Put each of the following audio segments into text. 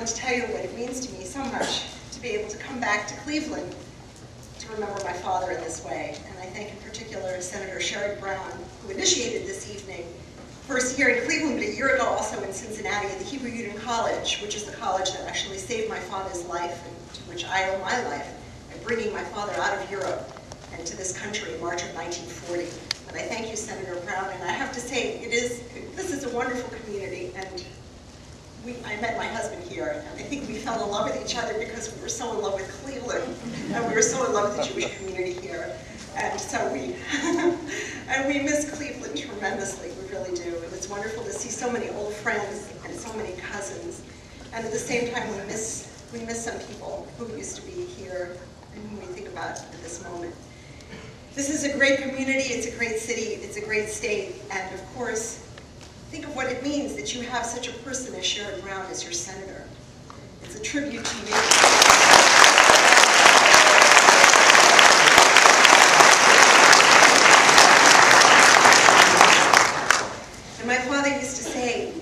want to tell you what it means to me so much to be able to come back to Cleveland to remember my father in this way. And I thank in particular Senator Sherrod Brown, who initiated this evening, first here in Cleveland, but a year ago also in Cincinnati at the Hebrew Union College, which is the college that actually saved my father's life and to which I owe my life, by bringing my father out of Europe and to this country in March of 1940. And I thank you, Senator Brown, and I have to say, this is a wonderful community, and I met my husband here, and I think we fell in love with each other because we were so in love with Cleveland, and we were so in love with the Jewish community here. And so we miss Cleveland tremendously, we really do. It was wonderful to see so many old friends and so many cousins. And at the same time, we miss some people who used to be here and whom we think about at this moment. This is a great community, it's a great city, it's a great state, and of course, think of what it means that you have such a person as Sherrod Brown as your senator. It's a tribute to you. And my father used to say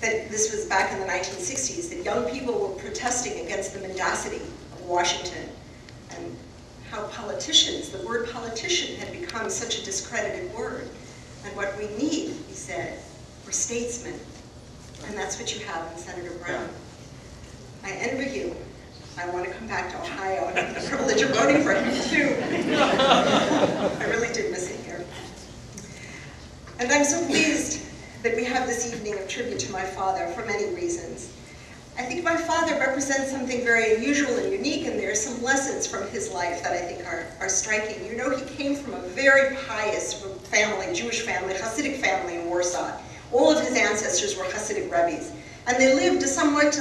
that this was back in the 1960s, that young people were protesting against the mendacity of Washington and how politicians, the word politician had become such a discredited word. And what we need, he said, were statesmen. And that's what you have in Senator Brown. I envy you. I want to come back to Ohio and have the privilege of voting for him too. I really did miss it here. And I'm so pleased that we have this evening of tribute to my father for many reasons. I think my father represents something very unusual and unique, and there are some lessons from his life that I think are striking. You know, he came from a very pious family, Jewish family, Hasidic family in Warsaw. All of his ancestors were Hasidic rabbis, and they lived a somewhat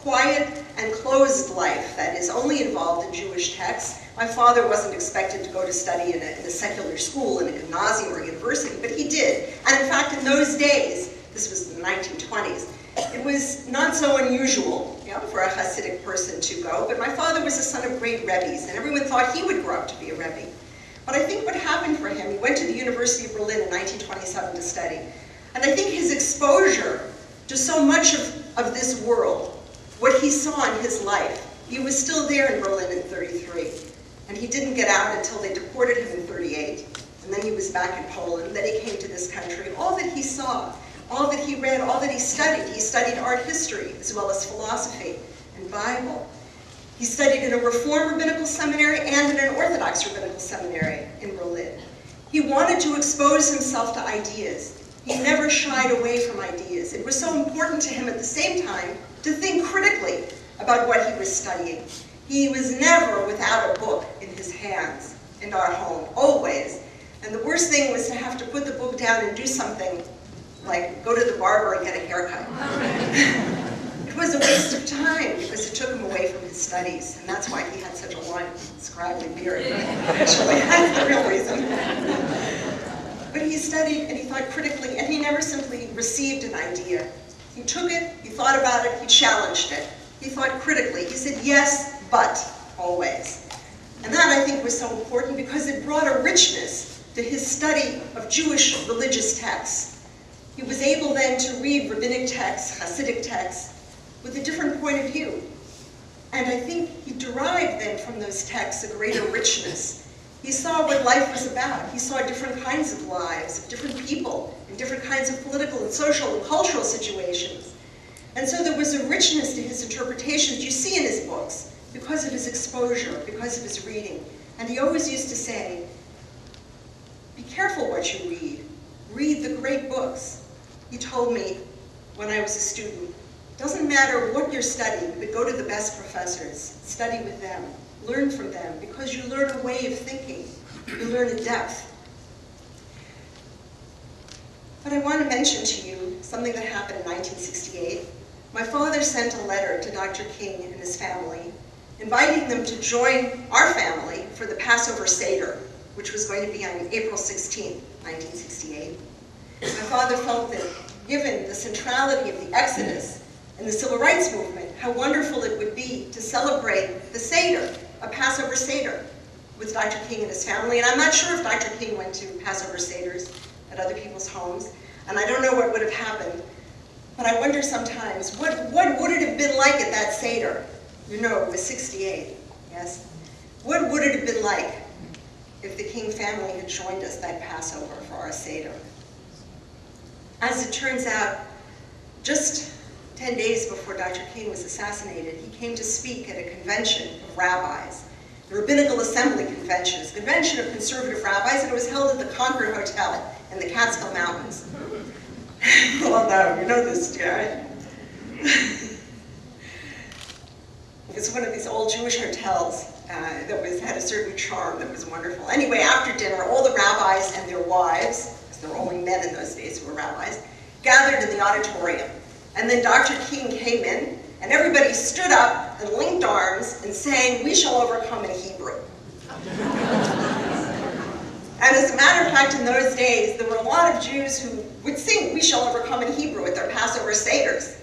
quiet and closed life that is only involved in Jewish texts. My father wasn't expected to go to study in a secular school, in a gymnasium or university, but he did. And in fact, in those days, this was the 1920s, it was not so unusual, you know, for a Hasidic person to go, but my father was the son of great rebbes, and everyone thought he would grow up to be a rebbe. But I think what happened for him, he went to the University of Berlin in 1927 to study, and I think his exposure to so much of this world, what he saw in his life, he was still there in Berlin in 33, and he didn't get out until they deported him in 38, and then he was back in Poland, then he came to this country. All that he saw, all that he read, all that he studied art history as well as philosophy and Bible. He studied in a Reform rabbinical seminary and in an Orthodox rabbinical seminary in Berlin. He wanted to expose himself to ideas. He never shied away from ideas. It was so important to him at the same time to think critically about what he was studying. He was never without a book in his hands in our home, always. And the worst thing was to have to put the book down and do something like go to the barber and get a haircut. It was a waste of time because it took him away from his studies, and that's why he had such a long, scraggly beard. Actually, that's the real reason. But he studied and he thought critically, and he never simply received an idea. He took it, he thought about it, he challenged it. He thought critically. He said yes, but, always. And that, I think, was so important because it brought a richness to his study of Jewish religious texts. He was able then to read rabbinic texts, Hasidic texts, with a different point of view. And I think he derived then from those texts a greater richness. He saw what life was about. He saw different kinds of lives, of different people, in different kinds of political and social and cultural situations. And so there was a richness to his interpretations you see in his books because of his exposure, because of his reading. And he always used to say, be careful what you read. Read the great books. He told me when I was a student, doesn't matter what you're studying, but go to the best professors. Study with them. Learn from them, because you learn a way of thinking. You learn a depth. But I want to mention to you something that happened in 1968. My father sent a letter to Dr. King and his family, inviting them to join our family for the Passover Seder, which was going to be on April 16, 1968. My father felt that given the centrality of the Exodus and the Civil Rights Movement, how wonderful it would be to celebrate the Seder, a Passover Seder, with Dr. King and his family. And I'm not sure if Dr. King went to Passover Seders at other people's homes, and I don't know what would have happened. But I wonder sometimes, what would it have been like at that Seder? You know, it was 68, yes? What would it have been like if the King family had joined us that Passover for our Seder? As it turns out, just 10 days before Dr. King was assassinated, he came to speak at a convention of rabbis, the Rabbinical Assembly Convention. It's a convention of conservative rabbis, and it was held at the Concord Hotel in the Catskill Mountains. Well, no, you know this, right? It was one of these old Jewish hotels that had a certain charm that was wonderful. Anyway, after dinner, all the rabbis and their wives, because there were only men in those days who were rabbis, gathered in the auditorium. And then Dr. King came in, and everybody stood up and linked arms and sang, "We shall overcome" in Hebrew. And as a matter of fact, in those days, there were a lot of Jews who would sing "We shall overcome" in Hebrew at their Passover Seders.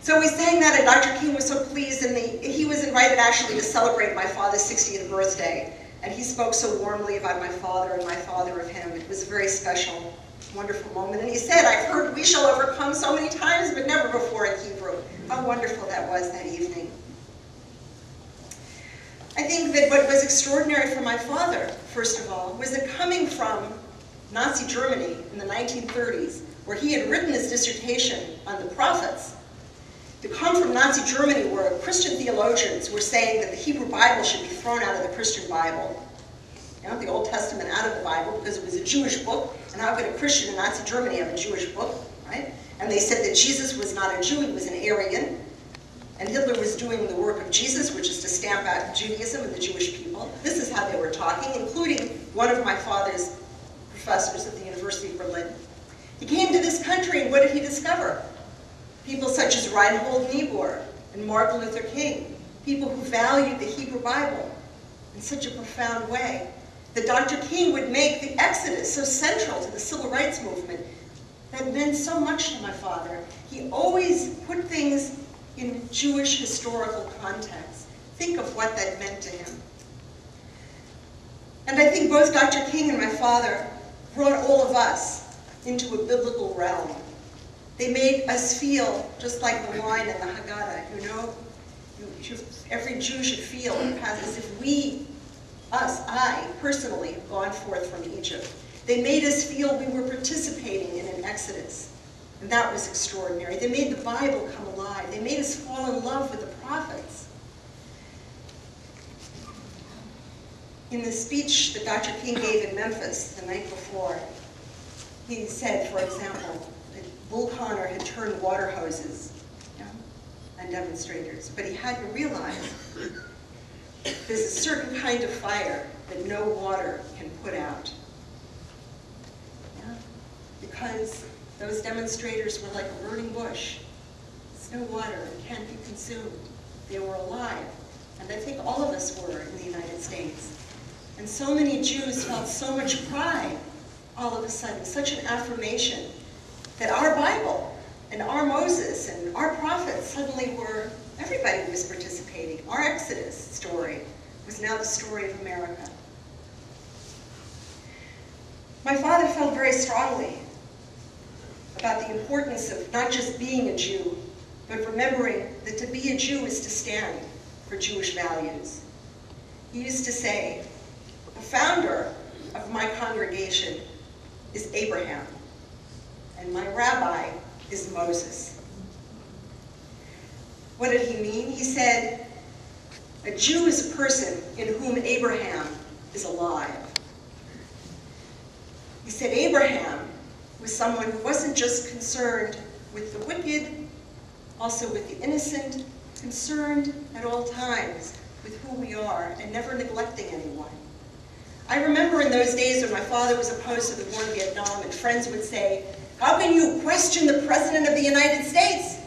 So we sang that, and Dr. King was so pleased, and he was invited actually to celebrate my father's 60th birthday. And he spoke so warmly about my father and my father of him. It was a very special, wonderful moment. And he said, "I've heard 'We shall overcome' so many times, but never before in Hebrew." How wonderful that was that evening. I think that what was extraordinary for my father, first of all, was that coming from Nazi Germany in the 1930s, where he had written his dissertation on the prophets, to come from Nazi Germany where Christian theologians were saying that the Hebrew Bible should be thrown out of the Christian Bible, you know, the Old Testament out of the Bible because it was a Jewish book, and how could a Christian in Nazi Germany have a Jewish book, right? And they said that Jesus was not a Jew, he was an Aryan, and Hitler was doing the work of Jesus, which is to stamp out Judaism and the Jewish people. This is how they were talking, including one of my father's professors at the University of Berlin. He came to this country, and what did he discover? People such as Reinhold Niebuhr and Martin Luther King, people who valued the Hebrew Bible in such a profound way, that Dr. King would make the Exodus so central to the civil rights movement. That meant so much to my father. He always put things in Jewish historical context. Think of what that meant to him. And I think both Dr. King and my father brought all of us into a biblical realm. They made us feel just like the line in the Haggadah, you know? Every Jew should feel as if I personally, have gone forth from Egypt. They made us feel we were participating in an Exodus, and that was extraordinary. They made the Bible come alive. They made us fall in love with the prophets. In the speech that Dr. King gave in Memphis the night before, he said, for example, that Bull Connor had turned water hoses on demonstrators, but he had to realize there's a certain kind of fire that no water can put out. Because those demonstrators were like a burning bush. There's no water, it can't be consumed. They were alive. And I think all of us were in the United States. And so many Jews felt so much pride all of a sudden, such an affirmation that our Bible and our Moses and our prophets suddenly were, everybody was participating. Our Exodus story was now the story of America. My father felt very strongly about the importance of not just being a Jew, but remembering that to be a Jew is to stand for Jewish values. He used to say, the founder of my congregation is Abraham, and my rabbi is Moses. What did he mean? He said, a Jew is a person in whom Abraham is alive. He said Abraham was someone who wasn't just concerned with the wicked, also with the innocent, concerned at all times with who we are and never neglecting anyone. I remember in those days when my father was opposed to the war in Vietnam and friends would say, how can you question the President of the United States?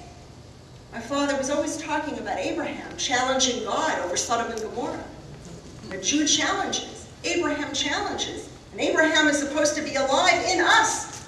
My father was always talking about Abraham challenging God over Sodom and Gomorrah. A Jew challenges, Abraham challenges, and Abraham is supposed to be alive in us.